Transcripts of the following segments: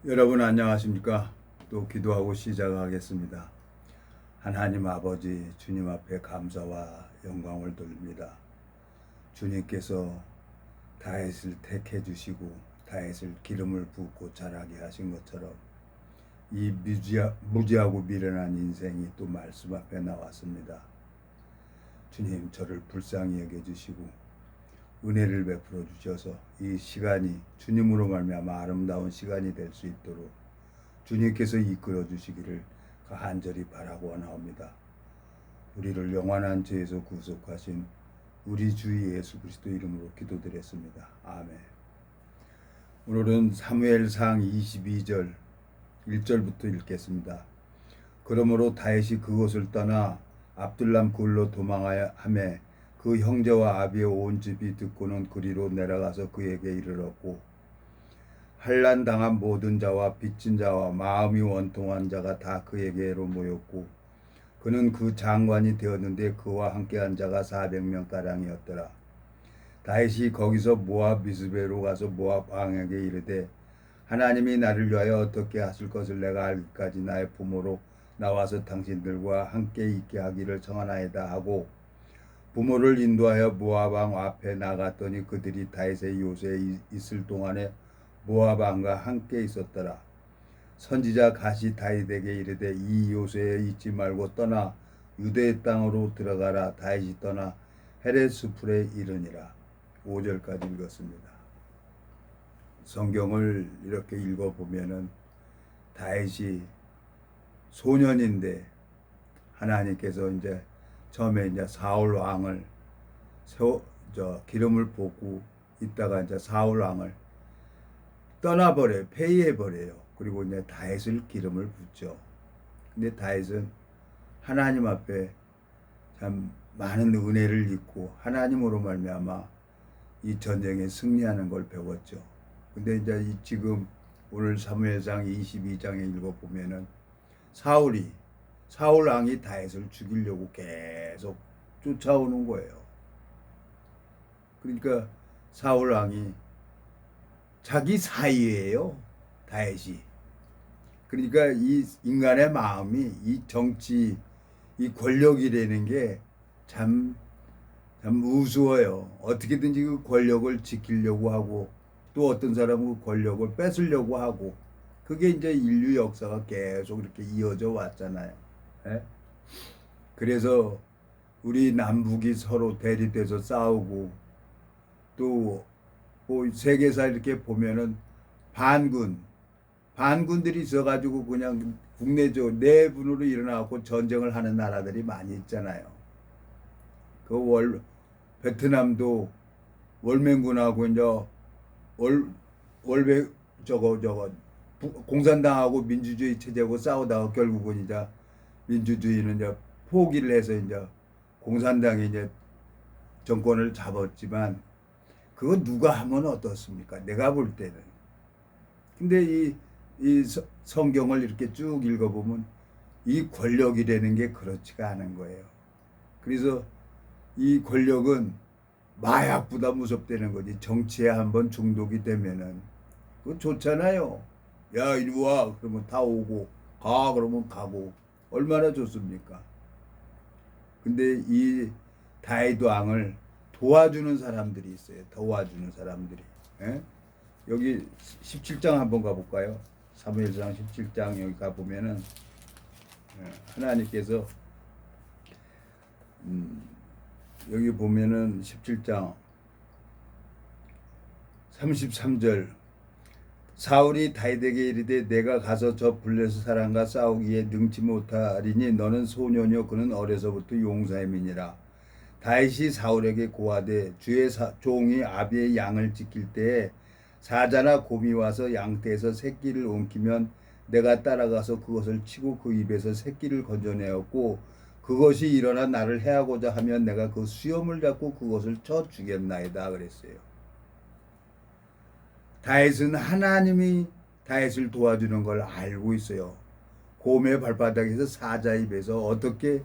여러분 안녕하십니까? 또 기도하고 시작하겠습니다. 하나님 아버지 주님 앞에 감사와 영광을 돌립니다. 주님께서 다윗을 택해 주시고 다윗을 기름을 붓고 자라게 하신 것처럼 이 무지하고 미련한 인생이 또 말씀 앞에 나왔습니다. 주님 저를 불쌍히 여겨 주시고 은혜를 베풀어 주셔서 이 시간이 주님으로 말미암아 아름다운 시간이 될 수 있도록 주님께서 이끌어 주시기를 간절히 바라고 나옵니다. 우리를 영원한 죄에서 구속하신 우리 주 예수 그리스도 이름으로 기도드렸습니다. 아멘. 오늘은 사무엘상 22절 1절부터 읽겠습니다. 그러므로 다윗이 그곳을 떠나 압둘람 굴로 도망하여 하매 그 형제와 아비의 온 집이 듣고는 그리로 내려가서 그에게 이르렀고 환난 당한 모든 자와 빚진 자와 마음이 원통한 자가 다 그에게로 모였고 그는 그 장관이 되었는데 그와 함께한 자가 400명 가량이었더라. 다윗이 거기서 모압 미스베로 가서 모압 왕에게 이르되 하나님이 나를 위하여 어떻게 하실 것을 내가 알기까지 나의 부모로 나와서 당신들과 함께 있게 하기를 청하나이다 하고 부모를 인도하여 모압 왕 앞에 나갔더니 그들이 다윗의 요새에 있을 동안에 모압 왕과 함께 있었더라. 선지자 갓이 다윗에게 이르되 이 요새에 있지 말고 떠나 유대의 땅으로 들어가라. 다윗이 떠나 헤레스풀에 이르니라. 5절까지 읽었습니다. 성경을 이렇게 읽어보면은 다윗이 소년인데 하나님께서 이제 처음에 이제 사울 왕을 기름을 붓고 있다가 이제 사울 왕을 떠나버려요. 폐위해버려요. 그리고 이제 다윗을 기름을 붓죠. 근데 다윗은 하나님 앞에 참 많은 은혜를 입고 하나님으로 말미암아 이 전쟁에 승리하는 걸 배웠죠. 근데 이제 지금 오늘 사무엘상 22장에 읽어보면은 사울 왕이 다윗을 죽이려고 계속 쫓아오는 거예요. 그러니까 사울 왕이 자기 사위예요. 다윗이. 그러니까 이 인간의 마음이 이 정치, 이 권력이라는 게 참 우스워요. 어떻게든지 그 권력을 지키려고 하고 또 어떤 사람은 그 권력을 뺏으려고 하고 그게 이제 인류 역사가 계속 이렇게 이어져 왔잖아요. 예? 그래서 우리 남북이 서로 대립돼서 싸우고 또 뭐 세계사 이렇게 보면은 반군들이 있어가지고 그냥 국내적 내분으로 일어나고 전쟁을 하는 나라들이 많이 있잖아요. 베트남도 월맹군하고 이제 월배 공산당하고 민주주의 체제하고 싸우다가 결국은 이제 민주주의는 이제 포기를 해서 이제 공산당이 이제 정권을 잡았지만 그거 누가 하면 어떻습니까? 내가 볼 때는. 근데 이 성경을 이렇게 쭉 읽어보면 이 권력이라는 게 그렇지가 않은 거예요. 그래서 이 권력은 마약보다 무섭다는 거지. 정치에 한번 중독이 되면은 그거 좋잖아요. 야 이리 와 그러면 다 오고 가 그러면 가고 얼마나 좋습니까? 근데 이 다윗 왕을 도와주는 사람들이 있어요. 도와주는 사람들이. 예? 여기 17장 한번 가볼까요? 사무엘상 17장 여기 가보면은 하나님께서 여기 보면은 17장 33절 사울이 다윗에게 이르되 내가 가서 저 블레셋 사람과 싸우기에 능치 못하리니 너는 소년이요 그는 어려서부터 용사임이니라. 다윗이 사울에게 고하되 주의 종이 아비의 양을 지킬 때에 사자나 곰이 와서 양떼에서 새끼를 옮기면 내가 따라가서 그것을 치고 그 입에서 새끼를 건져내었고 그것이 일어나 나를 해하고자 하면 내가 그 수염을 잡고 그것을 쳐 죽였나이다 그랬어요. 다윗은 하나님이 다윗을 도와주는 걸 알고 있어요. 곰의 발바닥에서 사자 입에서 어떻게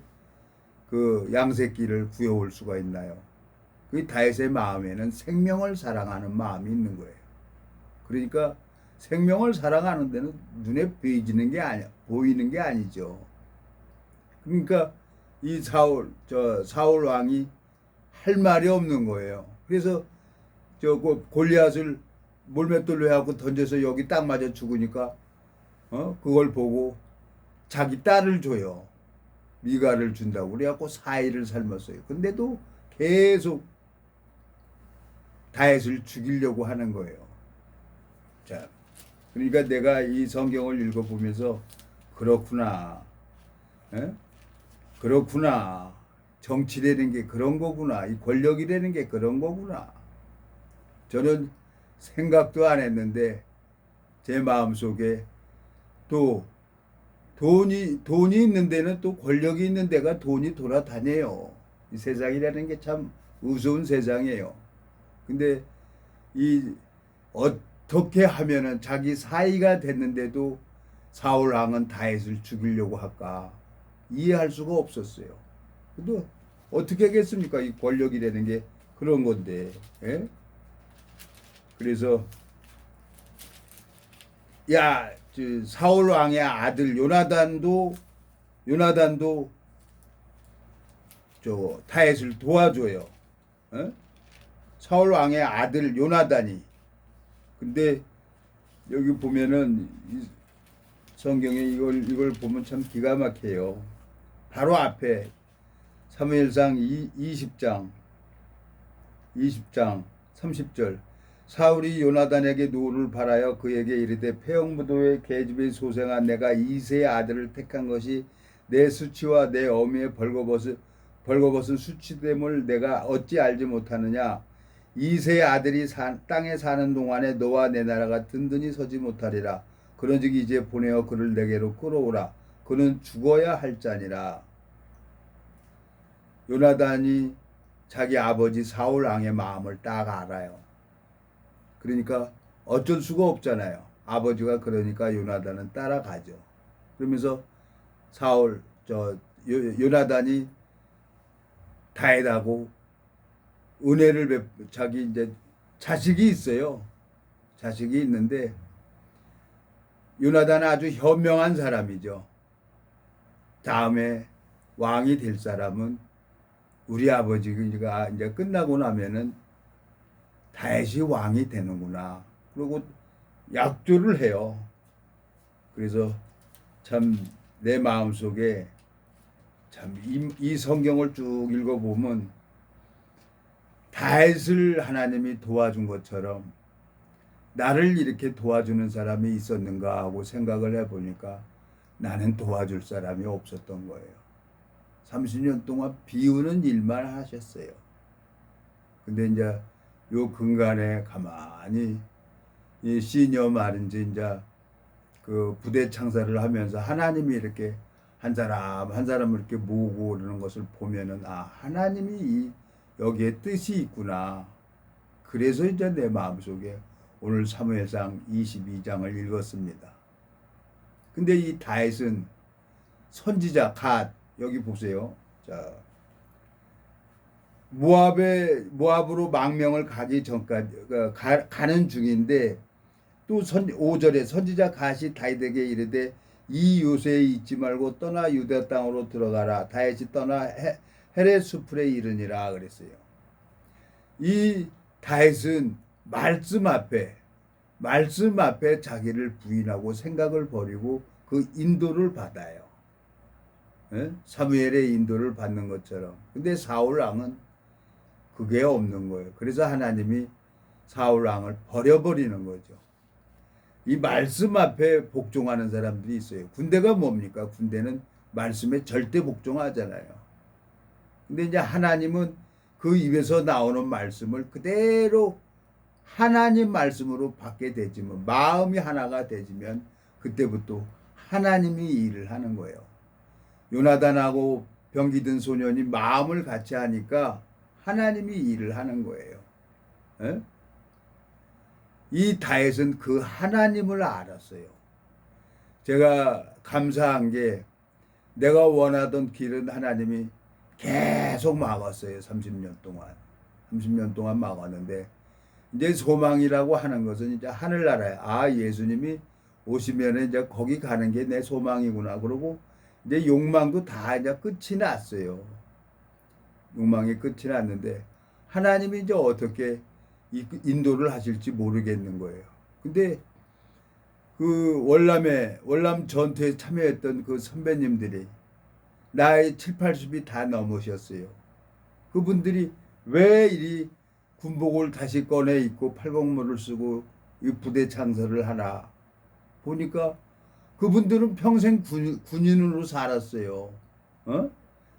그 양새끼를 구해올 수가 있나요? 그 다윗의 마음에는 생명을 사랑하는 마음이 있는 거예요. 그러니까 생명을 사랑하는 데는 눈에 보이는 게 아니죠. 그러니까 이 사울 왕이 할 말이 없는 거예요. 그래서 골리앗을 몰맷돌로 해갖고 던져서 여기 딱 맞아 죽으니까 그걸 보고 자기 딸을 줘요. 미가를 준다고 그래갖고 4일을 삶았어요. 근데도 계속 다윗을 죽이려고 하는 거예요. 자, 그러니까 내가 이 성경을 읽어보면서 그렇구나. 에? 그렇구나. 정치라는 게 그런 거구나. 이 권력이라는 게 그런 거구나. 저는 생각도 안 했는데 제 마음속에 또 돈이 있는 데는 또 권력이 있는 데가 돈이 돌아다녀요. 이 세상이라는 게 참 우스운 세상이에요. 근데 이 어떻게 하면은 자기 사이가 됐는데도 사울 왕은 다윗을 죽이려고 할까 이해할 수가 없었어요. 근데 어떻게 하겠습니까? 이 권력이라는 게 그런 건데. 예? 그래서 사울 왕의 아들 요나단도 다윗을 도와줘요. 어? 사울 왕의 아들 요나단이. 근데 여기 보면은 성경에 이걸 보면 참 기가 막혀요. 바로 앞에 사무엘상 20장 30절 사울이 요나단에게 노를 바라여 그에게 이르되 패역무도의 계집의 소생아 내가 이새의 아들을 택한 것이 내 수치와 내 어미의 벌거벗은 수치됨을 내가 어찌 알지 못하느냐. 이새의 아들이 땅에 사는 동안에 너와 내 나라가 든든히 서지 못하리라. 그런즉 이제 보내어 그를 내게로 끌어오라. 그는 죽어야 할 자니라. 요나단이 자기 아버지 사울 왕의 마음을 딱 알아요. 그러니까 어쩔 수가 없잖아요. 아버지가 그러니까 요나단은 따라가죠. 그러면서 요나단이 다윗하고 은혜를 자기 이제 자식이 있어요. 자식이 있는데 요나단은 아주 현명한 사람이죠. 다음에 왕이 될 사람은 우리 아버지가 이제 끝나고 나면은 다윗이 왕이 되는구나. 그리고 약조를 해요. 그래서 참 내 마음속에 참 이 성경을 쭉 읽어보면 다윗을 하나님이 도와준 것처럼 나를 이렇게 도와주는 사람이 있었는가 하고 생각을 해보니까 나는 도와줄 사람이 없었던 거예요. 30년 동안 비우는 일만 하셨어요. 근데 이제 요 근간에 가만히 이 시니어 말인지 이제 그 부대 창사를 하면서 하나님이 이렇게 한 사람 한 사람을 이렇게 모으고 그러는 것을 보면은 하나님이 여기에 뜻이 있구나. 그래서 이제 내 마음속에 오늘 사무엘상 22장을 읽었습니다. 근데 이 다윗은 선지자 갓 여기 보세요. 자, 모압으로 망명을 가기 전까지 가는 중인데 또 5절에 선지자 갓이 다윗에게 이르되 이 요새에 있지 말고 떠나 유다 땅으로 들어가라. 다윗이 떠나 헤레 수풀에 이르니라 그랬어요. 이 다윗은 말씀 앞에 자기를 부인하고 생각을 버리고 그 인도를 받아요. 사무엘의 인도를 받는 것처럼. 근데 사울 왕은 그게 없는 거예요. 그래서 하나님이 사울 왕을 버려버리는 거죠. 이 말씀 앞에 복종하는 사람들이 있어요. 군대가 뭡니까? 군대는 말씀에 절대 복종하잖아요. 근데 이제 하나님은 그 입에서 나오는 말씀을 그대로 하나님 말씀으로 받게 되지만 마음이 하나가 되지면 그때부터 하나님이 일을 하는 거예요. 요나단하고 병기든 소년이 마음을 같이 하니까 하나님이 일을 하는 거예요. 에? 이 다윗은 그 하나님을 알았어요. 제가 감사한 게 내가 원하던 길은 하나님이 계속 막았어요. 30년 동안 막았는데 이제 소망이라고 하는 것은 이제 하늘나라에 예수님이 오시면 이제 거기 가는 게 내 소망이구나. 그러고 이제 욕망도 다 이제 끝이 났어요. 욕망이 끝이 났는데 하나님이 이제 어떻게 인도를 하실지 모르겠는 거예요. 근데 그 월남 전투에 참여했던 그 선배님들이 나이 7, 80이 다 넘으셨어요. 그분들이 왜 이리 군복을 다시 꺼내 입고 팔공무를 쓰고 이 부대 창설을 하나 보니까 그분들은 평생 군인으로 살았어요.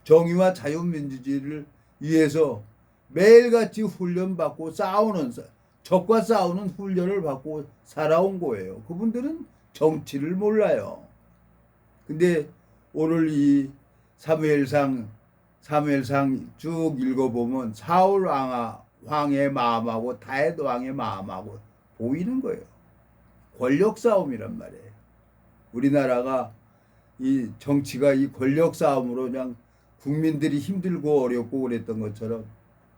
정의와 자유민주주의를 위해서 매일같이 훈련받고 적과 싸우는 훈련을 받고 살아온 거예요. 그분들은 정치를 몰라요. 근데 오늘 이 사무엘상 쭉 읽어보면 사울 왕의 마음하고 다윗 왕의 마음하고 보이는 거예요. 권력 싸움이란 말이에요. 우리나라가 이 정치가 이 권력 싸움으로 그냥 국민들이 힘들고 어렵고 그랬던 것처럼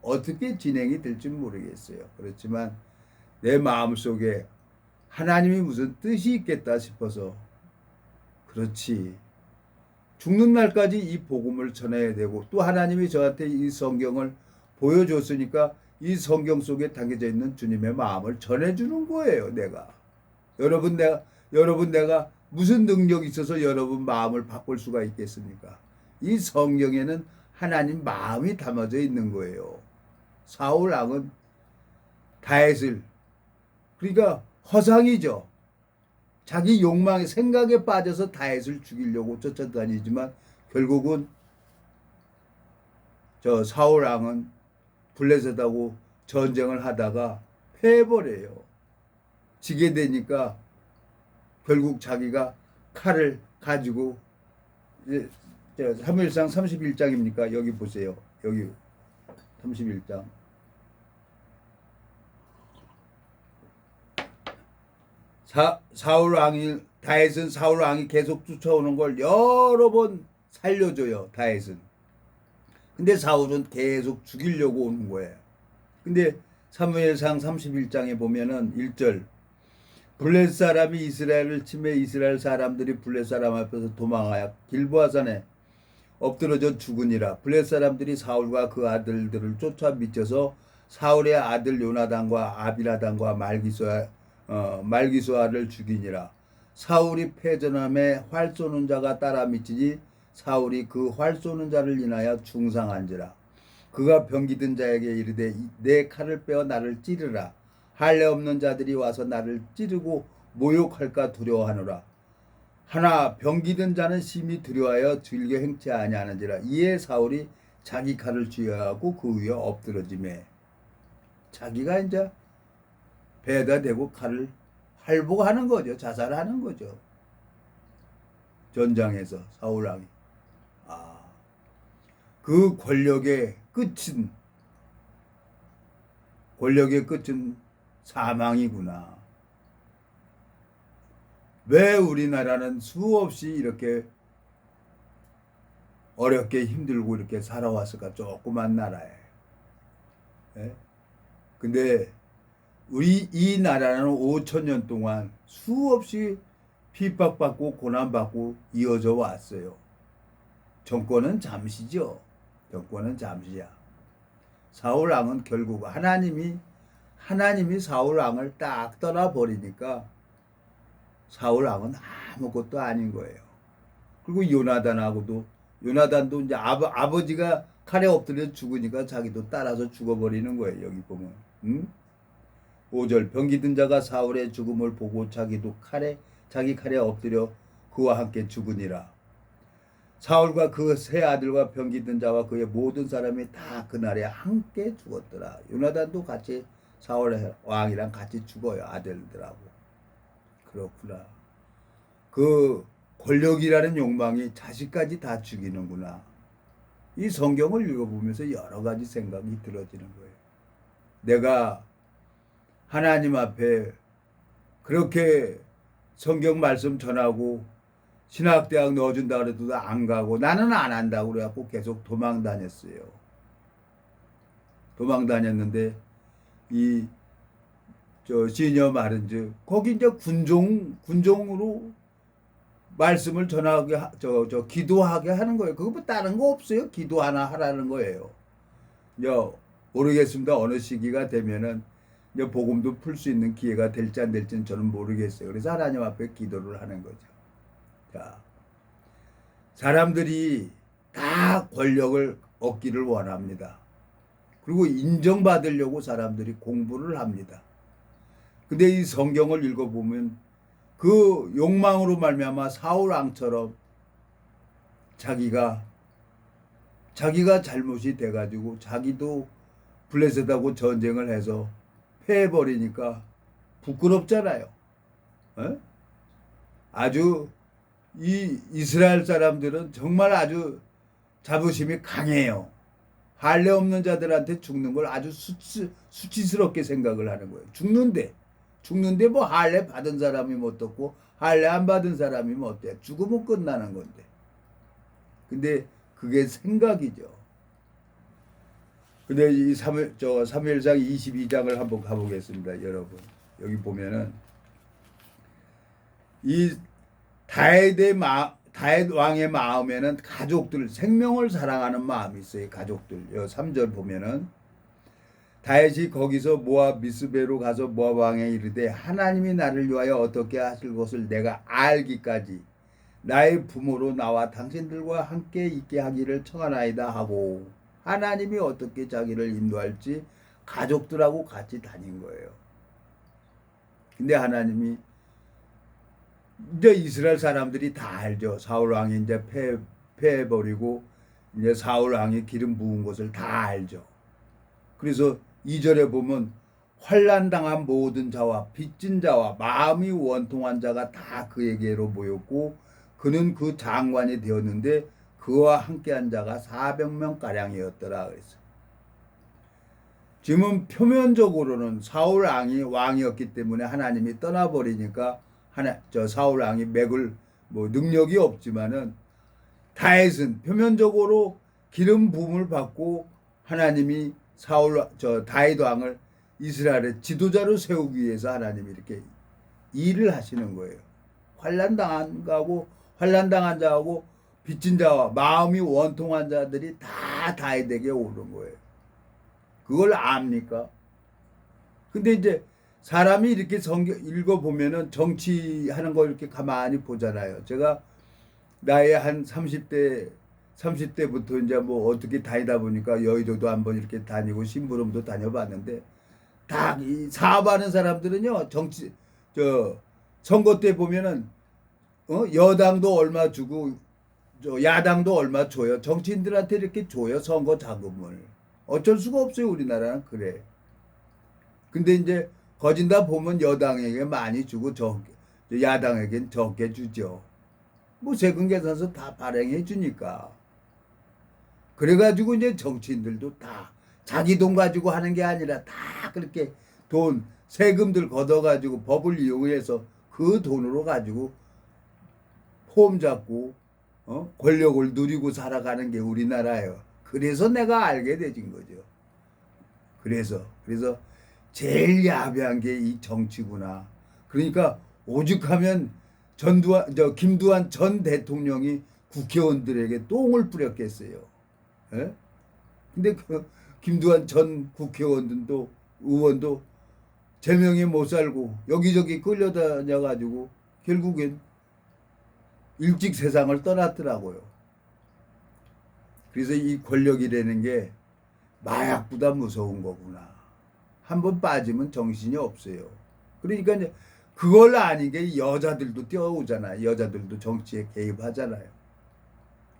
어떻게 진행이 될지 모르겠어요. 그렇지만 내 마음속에 하나님이 무슨 뜻이 있겠다 싶어서 그렇지. 죽는 날까지 이 복음을 전해야 되고 또 하나님이 저한테 이 성경을 보여줬으니까 이 성경 속에 담겨져 있는 주님의 마음을 전해주는 거예요. 여러분 내가 무슨 능력이 있어서 여러분 마음을 바꿀 수가 있겠습니까? 이 성경에는 하나님 마음이 담아져 있는 거예요. 사울 왕은 다윗을 그러니까 허상이죠. 자기 욕망의 생각에 빠져서 다윗을 죽이려고 쫓아다니지만 결국은 저 사울 왕은 블레셋하고 전쟁을 하다가 패해버려요. 지게 되니까 결국 자기가 칼을 가지고 사무엘상 31장입니까? 여기 보세요. 여기 31장. 다윗은 사울 왕이 계속 쫓아오는 걸 여러 번 살려줘요. 다윗은. 근데 사울은 계속 죽이려고 오는 거예요. 근데 사무엘상 31장에 보면은 1절 블레셋 사람이 이스라엘을 침해 이스라엘 사람들이 블레셋 사람 앞에서 도망하여 길보아산에 엎드러져 죽으니라. 블레셋 사람들이 사울과 그 아들들을 쫓아 미쳐서 사울의 아들 요나단과 아비나단과 말기수아를 죽이니라. 사울이 패전함에 활 쏘는 자가 따라 미치니 사울이 그 활 쏘는 자를 인하여 중상한지라. 그가 병기든 자에게 이르되 내 칼을 빼어 나를 찌르라. 할례 없는 자들이 와서 나를 찌르고 모욕할까 두려워하노라. 하나 병기든 자는 심히 두려워하여 즐겨 행치 아니하는지라. 이에 사울이 자기 칼을 쥐어하고 그 위에 엎드러지매 자기가 이제 배에다 대고 칼을 할복하는 거죠. 자살하는 거죠. 전장에서 사울 왕이. 그 권력의 끝은 사망이구나. 왜 우리나라는 수없이 이렇게 어렵게 힘들고 이렇게 살아왔을까? 조그만 나라에. 근데 우리 이 나라는 5,000년 동안 수없이 핍박받고 고난받고 이어져 왔어요. 정권은 잠시죠. 정권은 잠시야. 사울 왕은 결국 하나님이 사울 왕을 딱 떠나버리니까 사울 왕은 아무것도 아닌 거예요. 그리고 요나단도 이제 아버지가 칼에 엎드려 죽으니까 자기도 따라서 죽어버리는 거예요. 여기 보면. 5절 병기든 자가 사울의 죽음을 보고 자기 칼에 엎드려 그와 함께 죽으니라. 사울과 그 세 아들과 병기든 자와 그의 모든 사람이 다 그날에 함께 죽었더라. 요나단도 같이 사울 왕이랑 같이 죽어요. 아들들하고. 그렇구나. 그 권력이라는 욕망이 자식까지 다 죽이는구나. 이 성경을 읽어보면서 여러 가지 생각이 들어지는 거예요. 내가 하나님 앞에 그렇게 성경 말씀 전하고 신학대학 넣어준다 그래도 안 가고 나는 안 한다고 그래갖고 계속 도망 다녔어요. 도망 다녔는데 이 시니어 마른즈 거기 이제 군종으로 말씀을 전하게 기도하게 하는 거예요. 그거 뭐 다른 거 없어요. 기도 하나 하라는 거예요. 이제 모르겠습니다. 어느 시기가 되면은 이제 복음도 풀 수 있는 기회가 될지 안 될지는 저는 모르겠어요. 그래서 하나님 앞에 기도를 하는 거죠. 자, 사람들이 다 권력을 얻기를 원합니다. 그리고 인정받으려고 사람들이 공부를 합니다. 근데 이 성경을 읽어보면 그 욕망으로 말미암아 사울 왕처럼 자기가 잘못이 돼가지고 자기도 블레셋하고 전쟁을 해서 패해버리니까 부끄럽잖아요. 에? 아주 이 이스라엘 사람들은 정말 아주 자부심이 강해요. 할례 없는 자들한테 죽는 걸 아주 수치스럽게 생각을 하는 거예요. 죽는데 뭐 할례 받은 사람이 뭐 어떻고 할례 안 받은 사람이 뭐 어때? 죽으면 끝나는 건데. 근데 그게 생각이죠. 근데 이 사무엘상 22장을 한번 가보겠습니다, 여러분. 여기 보면은 이 다윗 왕의 마음에는 가족들, 생명을 사랑하는 마음이 있어요. 가족들. 3절 보면은 다윗이 거기서 모압 미스베로 가서 모압 왕에 이르되 하나님이 나를 위하여 어떻게 하실 것을 내가 알기까지 나의 부모로 나와 당신들과 함께 있게 하기를 청하나이다 하고 하나님이 어떻게 자기를 인도할지 가족들하고 같이 다닌 거예요. 근데 하나님이 이제 이스라엘 사람들이 다 알죠. 사울 왕이 이제 패해버리고 이제 사울 왕이 기름 부은 것을 다 알죠. 그래서 2절에 보면 환난 당한 모든 자와 빚진 자와 마음이 원통한 자가 다 그에게로 모였고 그는 그 장관이 되었는데 그와 함께한 자가 400명 가량이었더라 그랬어요. 지금은 표면적으로는 사울 왕이 왕이었기 때문에 하나님이 떠나버리니까 사울 왕이 맥을 뭐 능력이 없지만은 다윗은 표면적으로 기름 부음을 받고 하나님이 다윗 왕을 이스라엘의 지도자로 세우기 위해서 하나님이 이렇게 일을 하시는 거예요. 환난 당한 자하고 빚진 자와 마음이 원통한 자들이 다 다윗에게 오른 거예요. 그걸 압니까? 근데 이제 사람이 이렇게 성경 읽어보면은 정치하는 거 이렇게 가만히 보잖아요. 제가 나이 한 30대부터 이제 뭐 어떻게 다니다 보니까 여의도도 한번 이렇게 다니고 심부름도 다녀봤는데 다 이 사업하는 사람들은요, 선거 때 보면은, 여당도 얼마 주고, 야당도 얼마 줘요. 정치인들한테 이렇게 줘요. 선거 자금을. 어쩔 수가 없어요. 우리나라는 그래. 근데 이제 거진다 보면 여당에게 많이 주고 야당에겐 적게 주죠. 뭐 세금 계산서 다 발행해 주니까. 그래가지고 이제 정치인들도 다 자기 돈 가지고 하는 게 아니라 다 그렇게 세금들 걷어가지고 법을 이용해서 그 돈으로 가지고 폼 잡고 권력을 누리고 살아가는 게 우리나라예요. 그래서 내가 알게 되진 거죠. 그래서 제일 야비한 게 이 정치구나. 그러니까 오죽하면 김두한 전 대통령이 국회의원들에게 똥을 뿌렸겠어요. 예? 근데 그 김두한 전 국회의원도 의원도 제명에 못 살고 여기저기 끌려다녀가지고 결국엔 일찍 세상을 떠났더라고요. 그래서 이 권력이라는 게 마약보다 무서운 거구나. 한번 빠지면 정신이 없어요. 그러니까 이제 그걸 아닌 게 여자들도 뛰어오잖아요. 여자들도 정치에 개입하잖아요.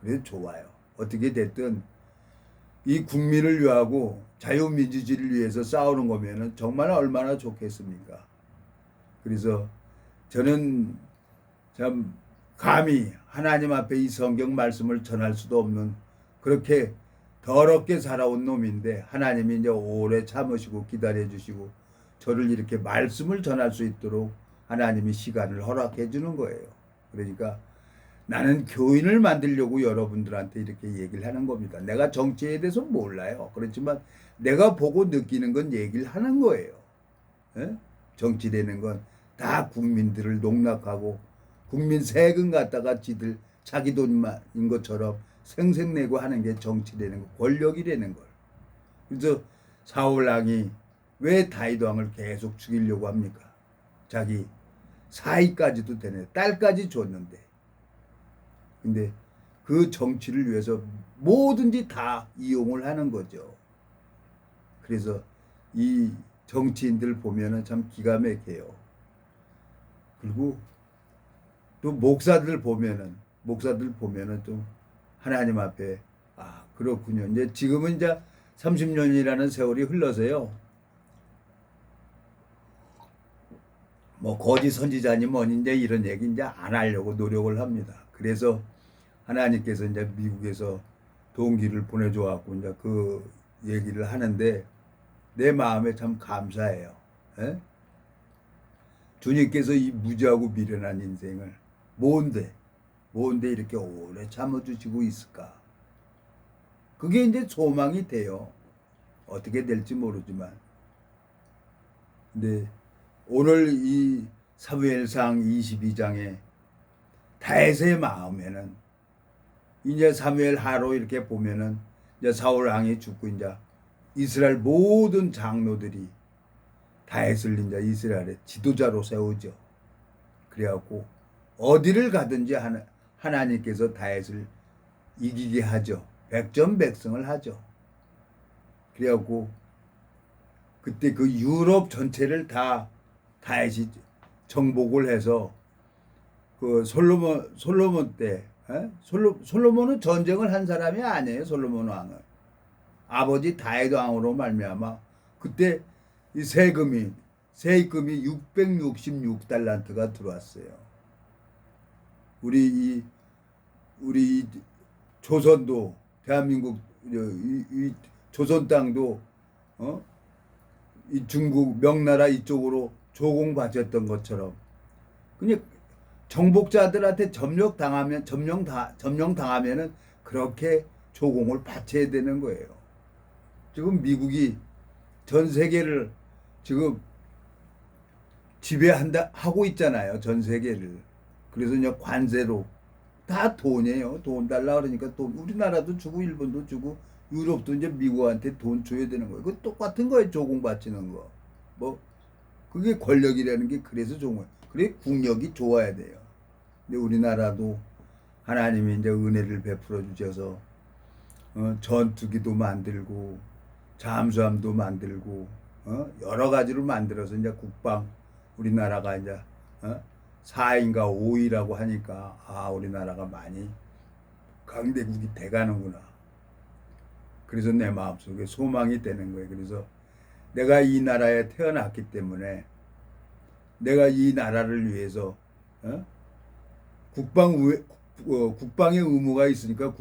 그래서 좋아요. 어떻게 됐든 이 국민을 위하고 자유민주주의를 위해서 싸우는 거면은 정말 얼마나 좋겠습니까? 그래서 저는 참 감히 하나님 앞에 이 성경 말씀을 전할 수도 없는 그렇게 더럽게 살아온 놈인데 하나님이 이제 오래 참으시고 기다려주시고 저를 이렇게 말씀을 전할 수 있도록 하나님이 시간을 허락해 주는 거예요. 그러니까 나는 교인을 만들려고 여러분들한테 이렇게 얘기를 하는 겁니다. 내가 정치에 대해서 몰라요. 그렇지만 내가 보고 느끼는 건 얘기를 하는 거예요. 예? 정치라는 건 다 국민들을 농락하고 국민 세금 갖다가 지들 자기 돈인 것처럼 생색내고 하는 게 정치라는 거, 권력이라는 걸. 그래서 사울왕이 왜 다윗 왕을 계속 죽이려고 합니까? 자기 사위까지도 되네. 딸까지 줬는데. 근데 그 정치를 위해서 뭐든지 다 이용을 하는 거죠. 그래서 이 정치인들 보면은 참 기가 막혀요. 그리고 또 목사들 보면은 또 하나님 앞에 그렇군요. 이제 지금은 이제 30년이라는 세월이 흘러서요. 뭐 거짓 선지자니 뭐니 이제 이런 얘기 이제 안 하려고 노력을 합니다. 그래서 하나님께서 이제 미국에서 동기를 보내줘 갖고 이제 그 얘기를 하는데 내 마음에 참 감사해요. 에? 주님께서 이 무지하고 미련한 인생을 뭔데 이렇게 오래 참아주시고 있을까? 그게 이제 소망이 돼요. 어떻게 될지 모르지만. 근데 오늘 이 사무엘상 22장에 다윗의 마음에는 이제 사무엘 하로 이렇게 보면은 이제 사울 왕이 죽고 이제 이스라엘 모든 장로들이 다윗을 이제 이스라엘의 지도자로 세우죠. 그래갖고 어디를 가든지 하나님께서 다윗을 이기게 하죠. 백전백승을 하죠. 그래갖고 그때 그 유럽 전체를 다 다윗이 정복을 해서 그 솔로몬 때 솔로몬은 전쟁을 한 사람이 아니에요. 솔로몬 왕은 아버지 다윗 왕으로 말미암아 그때 이 세금이 666달란트가 들어왔어요. 우리 조선도 대한민국 이 조선 땅도 이 중국 명나라 이쪽으로 조공받았던 것처럼 그냥 정복자들한테 점령당하면은 그렇게 조공을 바쳐야 되는 거예요. 지금 미국이 전 세계를 지금 하고 있잖아요. 전 세계를. 그래서 이제 관세로 다 돈이에요. 돈 달라 그러니까 돈. 우리나라도 주고 일본도 주고 유럽도 이제 미국한테 돈 줘야 되는 거예요. 그 똑같은 거예요. 조공 바치는 거. 뭐 그게 권력이라는 게 그래서 좋은 거예요. 그래 국력이 좋아야 돼요. 근데 우리나라도 하나님이 이제 은혜를 베풀어 주셔서 전투기도 만들고 잠수함도 만들고 여러 가지로 만들어서 이제 우리나라가 이제 4인가 5위라고 하니까 우리나라가 많이 강대국이 돼가는구나. 그래서 내 마음속에 소망이 되는 거예요. 그래서 내가 이 나라에 태어났기 때문에 내가 이 나라를 위해서 국방의 의무가 있으니까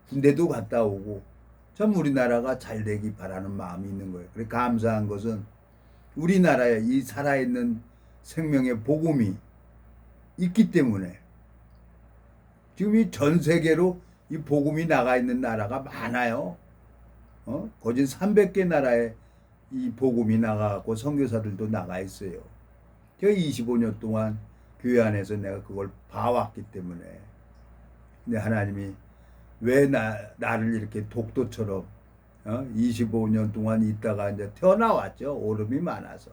군대도 갔다 오고 참 우리나라가 잘 되기 바라는 마음이 있는 거예요. 그래 감사한 것은 우리나라에 이 살아있는 생명의 복음이 있기 때문에 지금 이 전 세계로 이 복음이 나가 있는 나라가 많아요. 거진 300개 나라에 이 복음이 나가고 선교사들도 나가 있어요. 제가 25년 동안 교회 안에서 내가 그걸 봐왔기 때문에. 근데 하나님이 왜 나를 이렇게 독도처럼 25년 동안 있다가 이제 태어나왔죠. 오름이 많아서.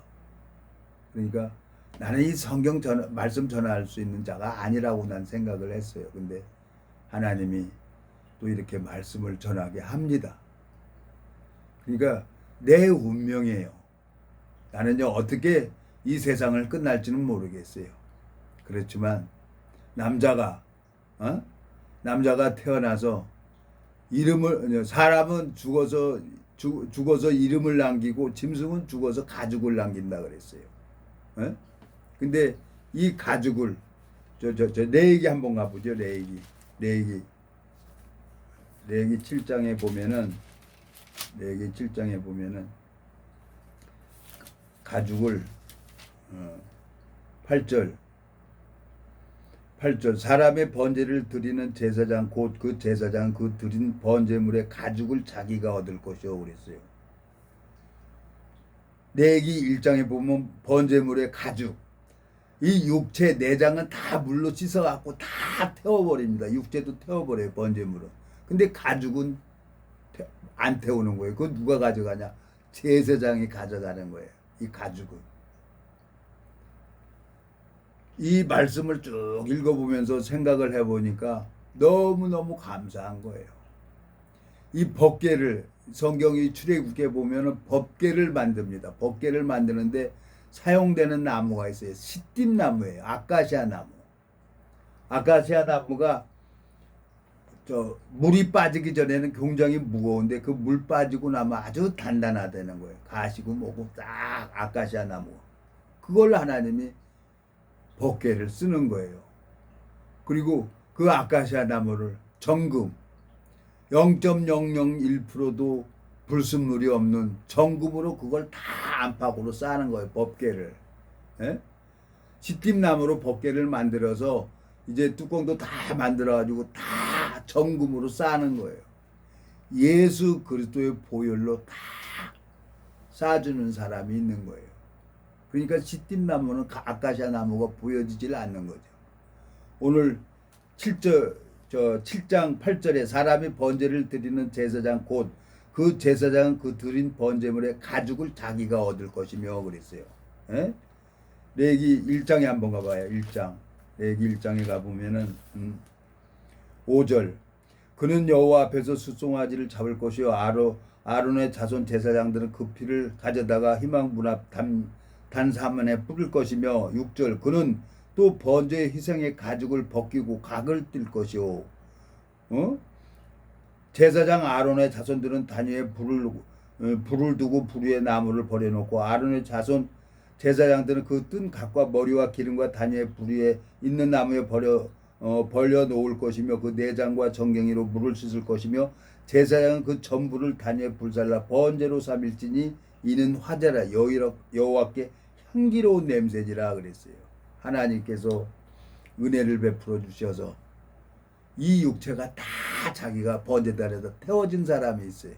그러니까 나는 이 성경 말씀 전할 수 있는 자가 아니라고 난 생각을 했어요. 근데 하나님이 또 이렇게 말씀을 전하게 합니다. 그러니까 내 운명이에요. 나는 이제 어떻게 이 세상을 끝날지는 모르겠어요. 그렇지만 남자가 태어나서 사람은 죽어서 이름을 남기고 짐승은 죽어서 가죽을 남긴다 그랬어요. 근데 이 가죽을 레위기 한번 가보죠. 레위기 7장에 보면은 가죽을 8절 사람의 번제를 드리는 제사장 곧 그 제사장 그 드린 번제물의 가죽을 자기가 얻을 것이요 그랬어요. 레위기 1장에 보면 번제물의 가죽, 이 육체 내장은 다 물로 씻어갖고 다 태워버립니다. 육체도 태워버려요, 번제물은. 근데 가죽은 안 태우는 거예요. 그거 누가 가져가냐? 제사장이 가져가는 거예요. 이 가죽은. 이 말씀을 쭉 읽어보면서 생각을 해보니까 너무너무 감사한 거예요. 이 법궤를 성경이 출애굽기에 보면은 법궤를 만듭니다. 법궤를 만드는데 사용되는 나무가 있어요. 시띠나무예요. 아카시아 나무. 아카시아 나무가 물이 빠지기 전에는 굉장히 무거운데 그 물 빠지고 나면 아주 단단하다는 거예요. 가시고 뭐고 딱 아카시아 나무. 그걸 하나님이 법궤를 쓰는 거예요. 그리고 그 아카시아 나무를 정금 0.001%도 불순물이 없는 정금으로 그걸 다 안팎으로 쌓는 거예요. 법궤를. 예? 시띠나무로 법궤를 만들어서 이제 뚜껑도 다 만들어가지고 다 정금으로 쌓는 거예요. 예수 그리스도의 보혈로 다 쌓아주는 사람이 있는 거예요. 그러니까 시띠나무는 아카시아 나무가 보여지질 않는 거죠. 오늘 7장 8절에 사람이 번제를 드리는 제사장 곧 그 제사장은 그 드린 번제물의 가죽을 자기가 얻을 것이며 그랬어요. 예? 레위기 1장에 한번 가봐요. 1장. 레위기 1장에 가보면은 5절 그는 여호와 앞에서 숫송아지를 잡을 것이요 아론의 자손 제사장들은 그 피를 가져다가 희망문 앞 단사문에 뿌릴 것이며 6절 그는 또 번제 희생의 가죽을 벗기고 각을 뜰 것이요 제사장 아론의 자손들은 단위에 불을 두고 불 위에 나무를 버려놓고 아론의 자손 제사장들은 그 뜬 각과 머리와 기름과 단위에 불 위에 있는 나무에 벌려 놓을 것이며 그 내장과 정갱이로 물을 씻을 것이며 제사장은 그 전부를 단위에 불살라 번제로 삼일지니 이는 화제라 여호와께 향기로운 냄새지라 그랬어요. 하나님께서 은혜를 베풀어 주셔서 이 육체가 다 자기가 번제단에서 태워진 사람이 있어요.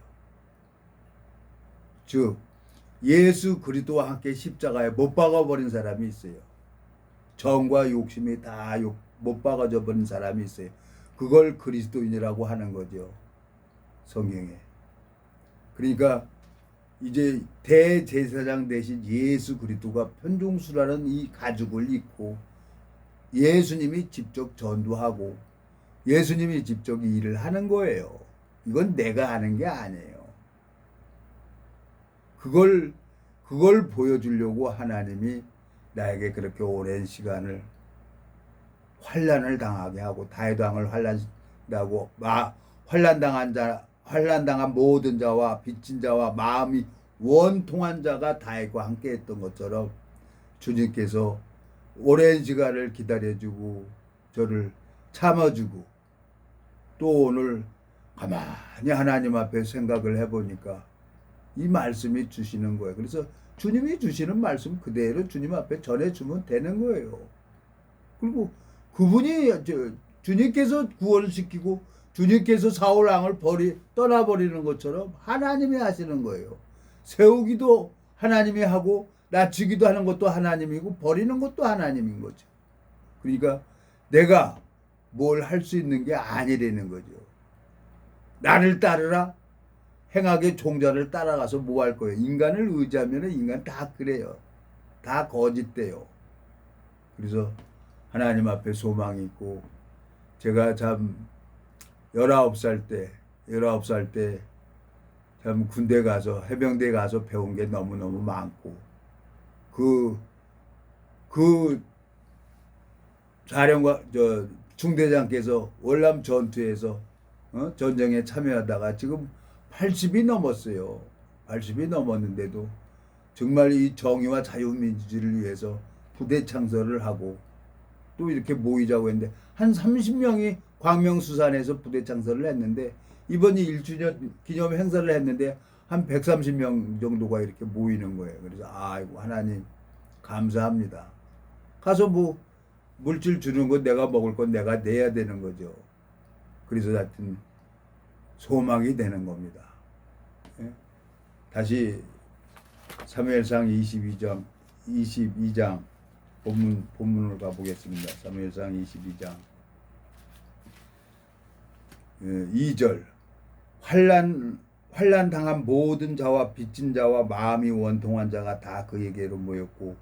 즉 예수 그리스도와 함께 십자가에 못 박아버린 사람이 있어요. 정과 욕심이 다 못 박아져 버린 사람이 있어요. 그걸 그리스도인이라고 하는 거죠. 성경에. 그러니까 이제 대제사장 대신 예수 그리스도가 편중수라는 이 가죽을 입고 예수님이 직접 전도하고 예수님이 직접 이 일을 하는 거예요. 이건 내가 하는 게 아니에요. 그걸 보여주려고 하나님이 나에게 그렇게 오랜 시간을 환난을 당하게 하고 다윗 왕을 환난당한 모든 자와 빚진 자와 마음이 원통한 자가 다윗과 함께 했던 것처럼 주님께서 오랜 시간을 기다려주고 저를 참아주고 또 오늘 가만히 하나님 앞에 생각을 해보니까 이 말씀이 주시는 거예요. 그래서 주님이 주시는 말씀 그대로 주님 앞에 전해주면 되는 거예요. 그리고 그분이 주님께서 구원시키고 주님께서 사울 왕을 떠나버리는 것처럼 하나님이 하시는 거예요. 세우기도 하나님이 하고 낮추기도 하는 것도 하나님이고 버리는 것도 하나님인 거죠. 그러니까 내가 뭘 할 수 있는 게 아니라는 거죠. 나를 따르라 행악의 종자를 따라가서 뭐 할 거예요. 인간을 의지하면 인간 다 그래요. 다 거짓돼요. 그래서 하나님 앞에 소망이 있고 제가 참 19살 때 참 군대 가서 해병대 가서 배운 게 너무너무 많고 그 사령관 중대장께서 월남 전투에서 전쟁에 참여하다가 지금 80이 넘었어요. 80이 넘었는데도 정말 이 정의와 자유민주주의를 위해서 부대 창설을 하고 또 이렇게 모이자고 했는데 한 30명이 광명수산에서 부대 창설을 했는데 이번이 1주년 기념 행사를 했는데 한 130명 정도가 이렇게 모이는 거예요. 그래서 아이고 하나님 감사합니다. 가서 뭐 물질 주는 건 내가 먹을 건 내가 내야 되는 거죠. 그래서 하여튼 소망이 되는 겁니다. 다시 사무엘상 22장 본문을 가보겠습니다. 사무엘상 22장 2절 환난 당한 모든 자와 빚진 자와 마음이 원통한 자가 다 그에게로 모였고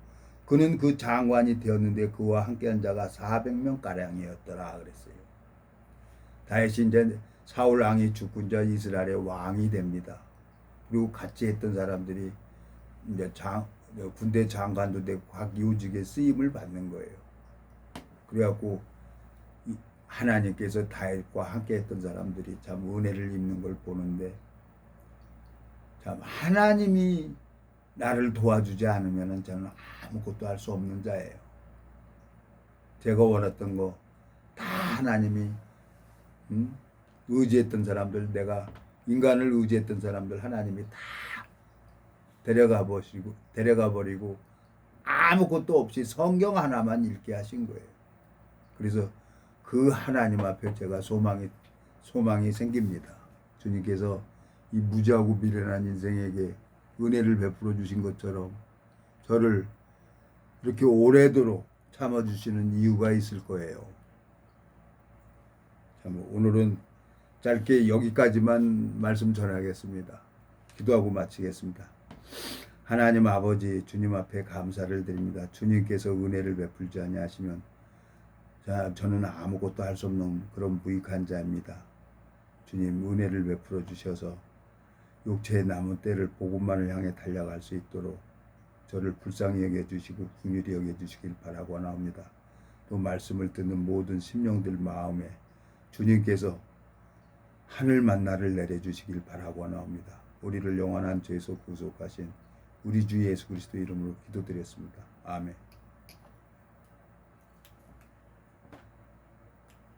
그는 그 장관이 되었는데 그와 함께한 자가 400명 가량이었더라 그랬어요. 다윗이 이제 사울 왕이 죽고 이제 이스라엘의 왕이 됩니다. 그리고 같이 했던 사람들이 이제 군대 장관도 되고 각 요직에 쓰임을 받는 거예요. 그래갖고 하나님께서 다윗과 함께 했던 사람들이 참 은혜를 입는 걸 보는데 참 하나님이 나를 도와주지 않으면 저는 아무것도 할 수 없는 자예요. 제가 원했던 거 다 하나님이 의지했던 사람들, 내가 인간을 의지했던 사람들 하나님이 다 데려가 버리고 아무것도 없이 성경 하나만 읽게 하신 거예요. 그래서 그 하나님 앞에 제가 소망이 생깁니다. 주님께서 이 무지하고 미련한 인생에게 은혜를 베풀어 주신 것처럼 저를 이렇게 오래도록 참아주시는 이유가 있을 거예요. 참 오늘은 짧게 여기까지만 말씀 전하겠습니다. 기도하고 마치겠습니다. 하나님 아버지 주님 앞에 감사를 드립니다. 주님께서 은혜를 베풀지 아니하시면 저는 아무것도 할 수 없는 그런 무익한 자입니다. 주님 은혜를 베풀어 주셔서 육체의 남은 때를 복음만을 향해 달려갈 수 있도록 저를 불쌍히 여겨주시고 긍휼히 여겨주시길 바라고 나옵니다. 또 말씀을 듣는 모든 심령들 마음에 주님께서 하늘 만나를 내려주시길 바라고 나옵니다. 우리를 영원한 죄에서 구속하신 우리 주 예수 그리스도 이름으로 기도드렸습니다. 아멘.